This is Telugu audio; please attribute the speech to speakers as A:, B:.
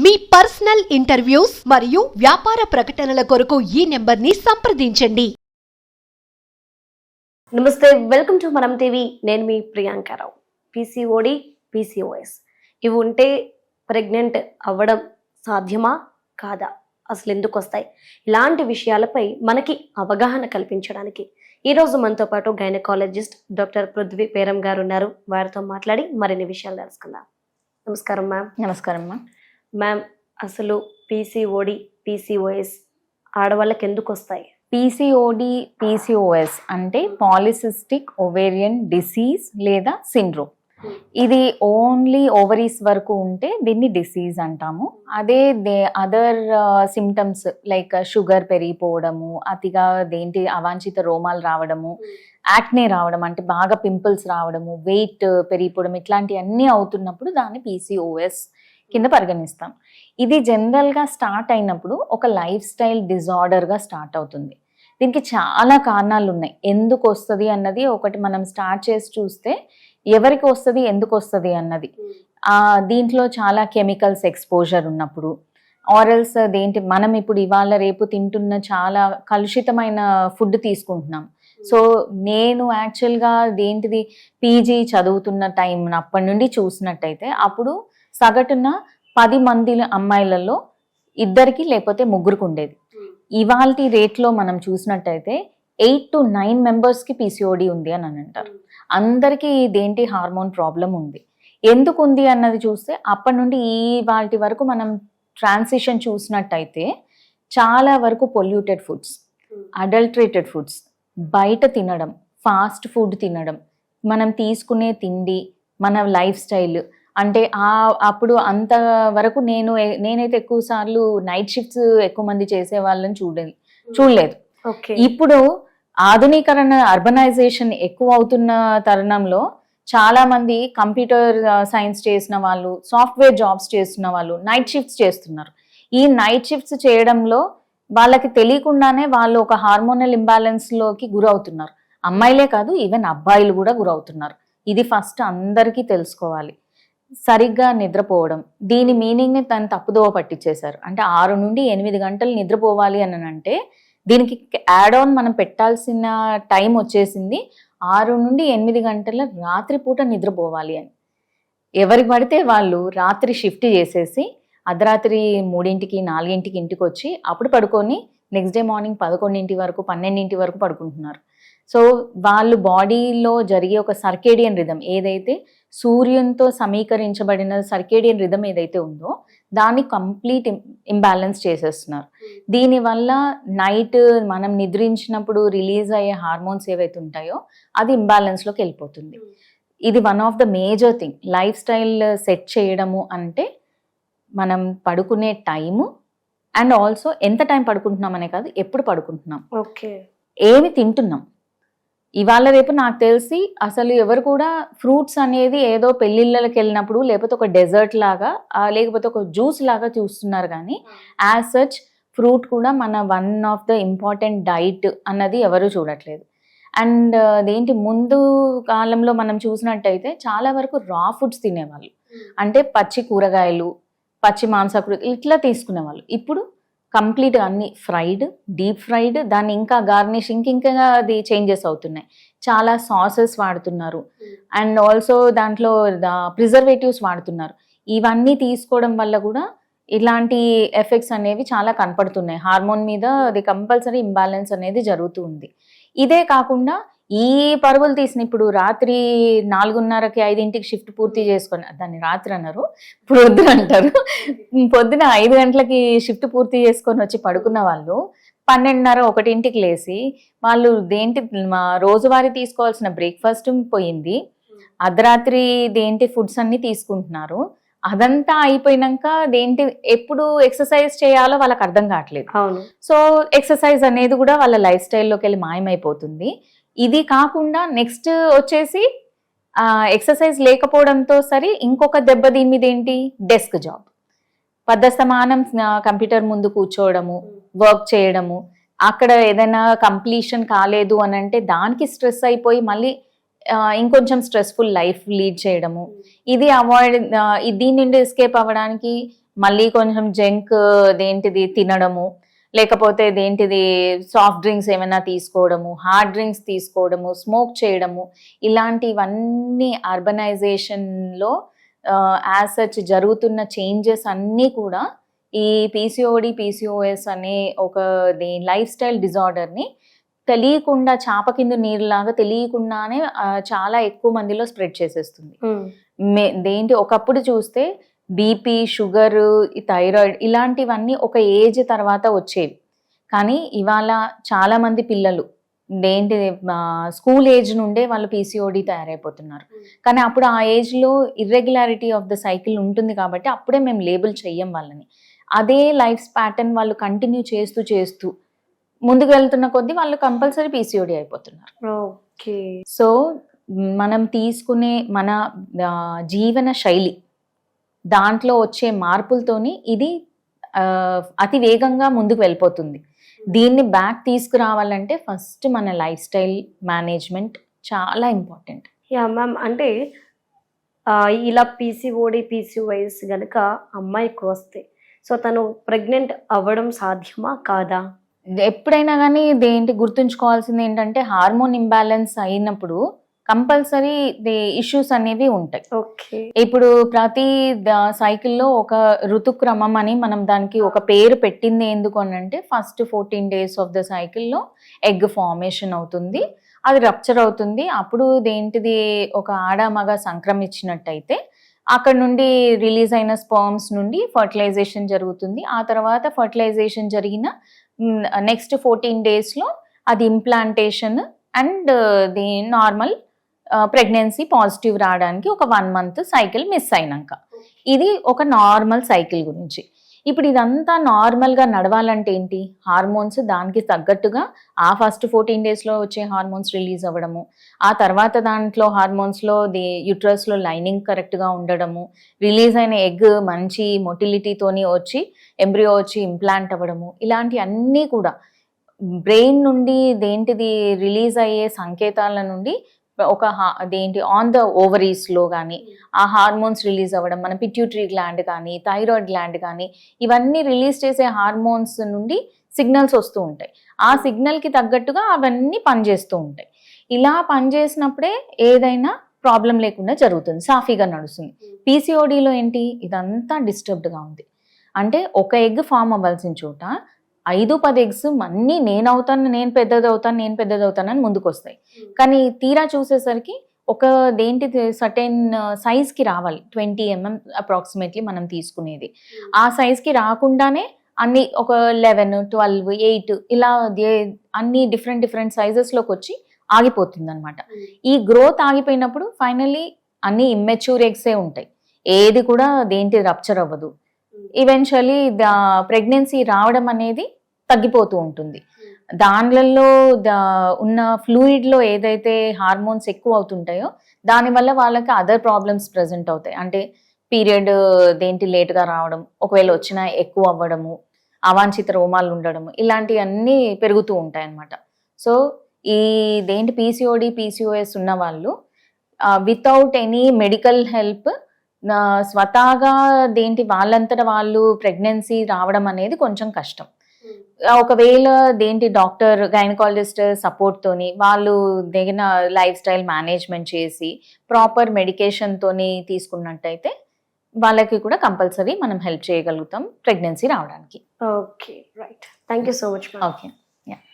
A: మీ పర్సనల్ ఇంటర్వ్యూస్ మరియు వ్యాపార ప్రకటనల కొరకు ఈ నెంబర్ని సంప్రదించండి.
B: నమస్తే, వెల్కమ్ టు మనం టీవీ. నేను మీ ప్రియాంకారావు. పీసీఓడి, పీసీఓఎస్ ఇవి ఉంటే ప్రెగ్నెంట్ అవ్వడం సాధ్యమా కాదా, అసలు ఎందుకు వస్తాయి, ఇలాంటి విషయాలపై మనకి అవగాహన కల్పించడానికి ఈరోజు మనతో పాటు గైనకాలజిస్ట్ డాక్టర్ పృథ్వీ పేరం గారు ఉన్నారు. వారితో మాట్లాడి మరిన్ని విషయాలు తెలుసుకుందాం. నమస్కారం మ్యామ్.
C: నమస్కారం మ్యామ్.
B: మ్యామ్, అసలు పీసీఓడి, పీసీఓఎస్ ఆడవాళ్ళకి ఎందుకు వస్తాయి?
C: పీసీఓడి, పీసీఓఎస్ అంటే పాలిసిస్టిక్ ఓవేరియన్ డిసీజ్ లేదా సిండ్రోమ్. ఇది ఓన్లీ ఓవరీస్ వరకు ఉంటే దీన్ని డిసీజ్ అంటాము. అదే అదర్ సిమ్టమ్స్ లైక్ షుగర్ పెరిగిపోవడము, అతిగా అవాంఛిత రోమాలు రావడము, యాక్నే రావడం అంటే బాగా పింపుల్స్ రావడము, వెయిట్ పెరిగిపోవడం, ఇట్లాంటివన్నీ అవుతున్నప్పుడు దాన్ని పీసీఓఎస్ కింద పరిగణిస్తాం. ఇది జనరల్గా స్టార్ట్ అయినప్పుడు ఒక లైఫ్ స్టైల్ డిజార్డర్గా స్టార్ట్ అవుతుంది. దీనికి చాలా కారణాలు ఉన్నాయి. ఎందుకు వస్తుంది అన్నది ఒకటి మనం స్టార్ట్ చేసి చూస్తే ఎవరికి వస్తుంది, ఎందుకు వస్తుంది అన్నది. దీంట్లో చాలా కెమికల్స్ ఎక్స్పోజర్ ఉన్నప్పుడు, ఆరల్స్ మనం ఇప్పుడు ఇవాళ రేపు తింటున్న చాలా కలుషితమైన ఫుడ్ తీసుకుంటున్నాం. సో నేను యాక్చువల్గా పీజీ చదువుతున్న టైం అప్పటి నుండి చూసినట్టయితే అప్పుడు సగటున 10 మంది అమ్మాయిలలో 2 లేకపోతే 3 ఉండేది. ఇవాళ రేట్లో మనం చూసినట్టయితే 8 to 9 మెంబర్స్కి పీసీఓడి ఉంది అని అంటారు. అందరికీ హార్మోన్ ప్రాబ్లం ఉంది. ఎందుకు ఉంది అన్నది చూస్తే అప్పటి నుండి వాటి వరకు మనం ట్రాన్సిషన్ చూసినట్టయితే చాలా వరకు పొల్యూటెడ్ ఫుడ్స్, అడల్టరేటెడ్ ఫుడ్స్, బయట తినడం, ఫాస్ట్ ఫుడ్ తినడం, మనం తీసుకునే తిండి, మన లైఫ్ స్టైల్ అంటే అప్పుడు అంతవరకు నేనైతే ఎక్కువ సార్లు నైట్ షిఫ్ట్స్ ఎక్కువ మంది చేసే వాళ్ళని చూడలేదు. ఇప్పుడు ఆధునీకరణ, అర్బనైజేషన్ ఎక్కువ అవుతున్న తరుణంలో చాలా మంది కంప్యూటర్ సైన్స్ చేసిన వాళ్ళు, సాఫ్ట్వేర్ జాబ్స్ చేస్తున్న వాళ్ళు నైట్ షిఫ్ట్స్ చేస్తున్నారు. ఈ నైట్ షిఫ్ట్స్ చేయడంలో వాళ్ళకి తెలియకుండానే వాళ్ళు ఒక హార్మోనల్ ఇంబ్యాలెన్స్ లోకి గురవుతున్నారు. అమ్మాయిలే కాదు, ఈవెన్ అబ్బాయిలు కూడా గురవుతున్నారు. ఇది ఫస్ట్ అందరికీ తెలుసుకోవాలి. సరిగ్గా నిద్రపోవడం, దీని మీనింగ్ని తను తప్పుదోవ పట్టించేశారు. అంటే 6 నుండి 8 గంటలు నిద్రపోవాలి అని అంటే దీనికి యాడ్ ఆన్ మనం పెట్టాల్సిన టైం వచ్చేసింది 6 నుండి 8 గంటల రాత్రిపూట నిద్రపోవాలి అని. ఎవరికి పడితే వాళ్ళు రాత్రి షిఫ్ట్ చేసేసి అర్ధరాత్రి 3ంటికి 4ంటికి ఇంటికి వచ్చి అప్పుడు పడుకొని నెక్స్ట్ డే మార్నింగ్ 11 వరకు 12 వరకు పడుకుంటున్నారు. సో వాళ్ళు బాడీలో జరిగే ఒక సర్కేడియన్ రిథం ఏదైతే సూర్యునితో సమీకరించబడిన సర్కేడియన్ రిథం ఏదైతే ఉందో దాన్ని కంప్లీట్ ఇంబ్యాలెన్స్ చేసేస్తున్నారు. దీనివల్ల నైట్ మనం నిద్రించినప్పుడు రిలీజ్ అయ్యే హార్మోన్స్ ఏవైతే ఉంటాయో అది ఇంబ్యాలెన్స్లోకి వెళ్ళిపోతుంది. ఇది one of the major thing. Life style set చేయడము అంటే మనం పడుకునే టైము అండ్ ఆల్సో ఎంత టైం పడుకుంటున్నాం అనే కాదు, ఎప్పుడు పడుకుంటున్నాం, ఏమి తింటున్నాం. ఇవాళ రేపు నాకు తెలిసి అసలు ఎవరు కూడా ఫ్రూట్స్ అనేది ఏదో పెళ్ళిళ్ళకి వెళ్ళినప్పుడు లేకపోతే ఒక డెజర్ట్ లాగా లేకపోతే ఒక జ్యూస్ లాగా చూస్తున్నారు. కానీ యాజ్ సచ్ ఫ్రూట్ కూడా మన one of the important diet అన్నది ఎవరు చూడట్లేదు. అండ్ ముందు కాలంలో మనం చూసినట్టయితే చాలా వరకు రా ఫుడ్స్ తినేవాళ్ళు. అంటే పచ్చి కూరగాయలు, పచ్చి మాంసాకృతి ఇట్లా తీసుకునేవాళ్ళు. ఇప్పుడు కంప్లీట్గా అన్ని ఫ్రైడ్, డీప్ ఫ్రైడ్, దాన్ని ఇంకా గార్నిషింగ్ ఇంకా అది చేంజెస్ అవుతున్నాయి. చాలా సాసెస్ వాడుతున్నారు అండ్ ఆల్సో దాంట్లో ప్రిజర్వేటివ్స్ వాడుతున్నారు. ఇవన్నీ తీసుకోవడం వల్ల కూడా ఇలాంటి ఎఫెక్ట్స్ అనేవి చాలా కనపడుతున్నాయి. హార్మోన్ మీద అది కంపల్సరీ ఇంబ్యాలెన్స్ అనేది జరుగుతూ ఉంది. ఇదే కాకుండా ఈ పరుగులు తీసిన ఇప్పుడు రాత్రి 4:30కి 5ంటికి షిఫ్ట్ పూర్తి చేసుకొని, దాన్ని రాత్రి అన్నారు, పొద్దున అంటారు, పొద్దున 5 గంటలకి షిఫ్ట్ పూర్తి చేసుకొని వచ్చి పడుకున్న వాళ్ళు 12:30, 1ంటికి లేసి వాళ్ళు రోజువారీ తీసుకోవాల్సిన బ్రేక్ఫాస్ట్ పోయింది, అర్ధరాత్రి ఫుడ్స్ అన్ని తీసుకుంటున్నారు. అదంతా అయిపోయినాక ఎప్పుడు ఎక్సర్సైజ్ చేయాలో వాళ్ళకి అర్థం కావట్లేదు. సో ఎక్సర్సైజ్ అనేది కూడా వాళ్ళ లైఫ్ స్టైల్లోకి వెళ్ళి మాయమైపోతుంది. ఇది కాకుండా నెక్స్ట్ వచ్చేసి ఎక్సర్సైజ్ లేకపోవడంతో సరి ఇంకొక దెబ్బ దీని మీద డెస్క్ జాబ్. పద్దస్తమానం కంప్యూటర్ ముందు కూర్చోవడము, వర్క్ చేయడము, అక్కడ ఏదైనా కంప్లీషన్ కాలేదు అని అంటే దానికి స్ట్రెస్ అయిపోయి మళ్ళీ ఇంకొంచెం స్ట్రెస్ఫుల్ లైఫ్ లీడ్ చేయడము. ఇది దీని నుండి ఎస్కేప్ అవ్వడానికి మళ్ళీ కొంచెం జంక్ దేంటిది తినడము, లేకపోతే దేంటిది సాఫ్ట్ డ్రింక్స్ ఏమైనా తీసుకోవడము, హార్డ్ డ్రింక్స్ తీసుకోవడము, స్మోక్ చేయడము, ఇలాంటివన్నీ అర్బనైజేషన్లో యాజ్ సచ్ జరుగుతున్న చేంజెస్ అన్నీ కూడా ఈ పీసీఓడి పీసీఓఎస్ అనే ఒక లైఫ్ స్టైల్ డిజార్డర్ని తెలియకుండా చాప కింద నీరులాగా తెలియకుండానే చాలా ఎక్కువ మందిలో స్ప్రెడ్ చేసేస్తుంది. ఒకప్పుడు చూస్తే బీపీ, షుగర్, థైరాయిడ్ ఇలాంటివన్నీ ఒక ఏజ్ తర్వాత వచ్చేవి. కానీ ఇవాళ చాలా మంది పిల్లలు స్కూల్ ఏజ్ నుండే వాళ్ళు పీసీఓడి తయారైపోతున్నారు. కానీ అప్పుడు ఆ ఏజ్లో ఇర్రెగ్యులారిటీ ఆఫ్ ద సైకిల్ ఉంటుంది కాబట్టి అప్పుడే మేము లేబుల్ చెయ్యం వాళ్ళని. అదే లైఫ్ ప్యాటర్న్ వాళ్ళు కంటిన్యూ చేస్తూ చేస్తూ ముందుకు వెళ్తున్న కొద్దీ వాళ్ళు కంపల్సరీ పీసీఓడి అయిపోతున్నారు. సో మనం తీసుకునే మన జీవన శైలి, దాంట్లో వచ్చే మార్పులతోని ఇది అతి వేగంగా ముందుకు వెళ్ళిపోతుంది. దీన్ని బ్యాక్ తీసుకురావాలంటే ఫస్ట్ మన లైఫ్ స్టైల్ మేనేజ్మెంట్ చాలా ఇంపార్టెంట్.
B: యా మ్యామ్, అంటే ఇలా పీసీఓడి పీసీఓఎస్ కనుక అమ్మాయికి వస్తే సో తను ప్రెగ్నెంట్ అవ్వడం సాధ్యమా కాదా?
C: ఎప్పుడైనా కానీ గుర్తుంచుకోవాల్సింది ఏంటంటే హార్మోన్ ఇంబ్యాలెన్స్ అయినప్పుడు కంపల్సరీ ఇష్యూస్ అనేవి ఉంటాయి. ఇప్పుడు ప్రతి సైకిల్లో ఒక ఋతుక్రమం అని మనం దానికి ఒక పేరు పెట్టింది ఎందుకు అని అంటే, ఫస్ట్ 14 days ఆఫ్ ద సైకిల్లో ఎగ్ ఫార్మేషన్ అవుతుంది, అది రప్చర్ అవుతుంది. అప్పుడు ఒక ఆడ మగ సంక్రమించినట్టయితే అక్కడ నుండి రిలీజ్ అయిన స్పర్మ్స్ నుండి ఫర్టిలైజేషన్ జరుగుతుంది. ఆ తర్వాత ఫర్టిలైజేషన్ జరిగిన నెక్స్ట్ 14 daysలో అది implantation and the normal pregnancy positive రావడానికి ఒక 1 month సైకిల్ మిస్ అయినాక. ఇది ఒక నార్మల్ సైకిల్ గురించి. ఇప్పుడు ఇదంతా నార్మల్గా నడవాలంటే ఏంటి? హార్మోన్స్ దానికి తగ్గట్టుగా ఆ ఫస్ట్ 14 daysలో వచ్చే హార్మోన్స్ రిలీజ్ అవ్వడము, ఆ తర్వాత దాంట్లో హార్మోన్స్లో యూట్రస్లో లైనింగ్ కరెక్ట్గా ఉండడము, రిలీజ్ అయిన ఎగ్ మంచి మొటిలిటీతోని వచ్చి ఎంబ్రియో వచ్చి ఇంప్లాంట్ అవ్వడము, ఇలాంటి అన్నీ కూడా బ్రెయిన్ నుండి రిలీజ్ అయ్యే సంకేతాల నుండి ఒక ఆన్ ద ఓవరీస్లో కానీ ఆ హార్మోన్స్ రిలీజ్ అవ్వడం, మన పిట్యూటరీ గ్లాండ్ కానీ థైరాయిడ్ గ్లాండ్ కానీ ఇవన్నీ రిలీజ్ చేసే హార్మోన్స్ నుండి సిగ్నల్స్ వస్తూ ఉంటాయి. ఆ సిగ్నల్కి తగ్గట్టుగా అవన్నీ పనిచేస్తూ ఉంటాయి. ఇలా పనిచేసినప్పుడే ఏదైనా ప్రాబ్లం లేకుండా జరుగుతుంది, సాఫీగా నడుస్తుంది. పీసీఓడిలో ఏంటి? ఇదంతా డిస్టర్బ్డ్గా ఉంది. అంటే ఒక ఎగ్ ఫామ్ అవ్వాల్సిన చోట 5-10 eggs అన్నీ నేను పెద్దదవుతాను అని ముందుకు వస్తాయి. కానీ తీరా చూసేసరికి ఒక సర్టెన్ సైజ్కి రావాలి. 20 mm అప్రాక్సిమేట్లీ మనం తీసుకునేది. ఆ సైజ్కి రాకుండానే అన్ని ఒక 11, 12, 8 ఇలా అన్ని డిఫరెంట్ సైజెస్లోకి వచ్చి ఆగిపోతుంది అనమాట. ఈ గ్రోత్ ఆగిపోయినప్పుడు ఫైనల్లీ అన్ని ఇమ్మెచ్యూర్ ఎగ్సే ఉంటాయి, ఏది కూడా రప్చర్ అవ్వదు. ఈవెన్చువల్లీ ప్రెగ్నెన్సీ రావడం అనేది తగ్గిపోతూ ఉంటుంది. దానిలలో ఉన్న ఫ్లూయిడ్లో ఏదైతే హార్మోన్స్ ఎక్కువ అవుతుంటాయో దానివల్ల వాళ్ళకి అదర్ ప్రాబ్లమ్స్ ప్రజెంట్ అవుతాయి. అంటే పీరియడ్ లేట్గా రావడం, ఒకవేళ వచ్చినా ఎక్కువ అవ్వడము, అవాంఛిత రోమాలు ఉండడము, ఇలాంటివన్నీ పెరుగుతూ ఉంటాయి అన్నమాట. సో ఈ పీసీఓడి పీసీఓఎస్ ఉన్న వాళ్ళు వితౌట్ ఎనీ మెడికల్ హెల్ప్ స్వతహాగా వాళ్ళంతట వాళ్ళు ప్రెగ్నెన్సీ రావడం అనేది కొంచెం కష్టం. ఒకవేళ డాక్టర్ గైనకాలజిస్ట్ సపోర్ట్ తోని వాళ్ళు దగ్గర లైఫ్ స్టైల్ మేనేజ్మెంట్ చేసి ప్రాపర్ మెడికేషన్ తోని తీసుకున్నట్టయితే వాళ్ళకి కూడా కంపల్సరీ మనం హెల్ప్ చేయగలుగుతాం ప్రెగ్నెన్సీ రావడానికి.
B: Okay, right. Thank you so much.
C: Okay.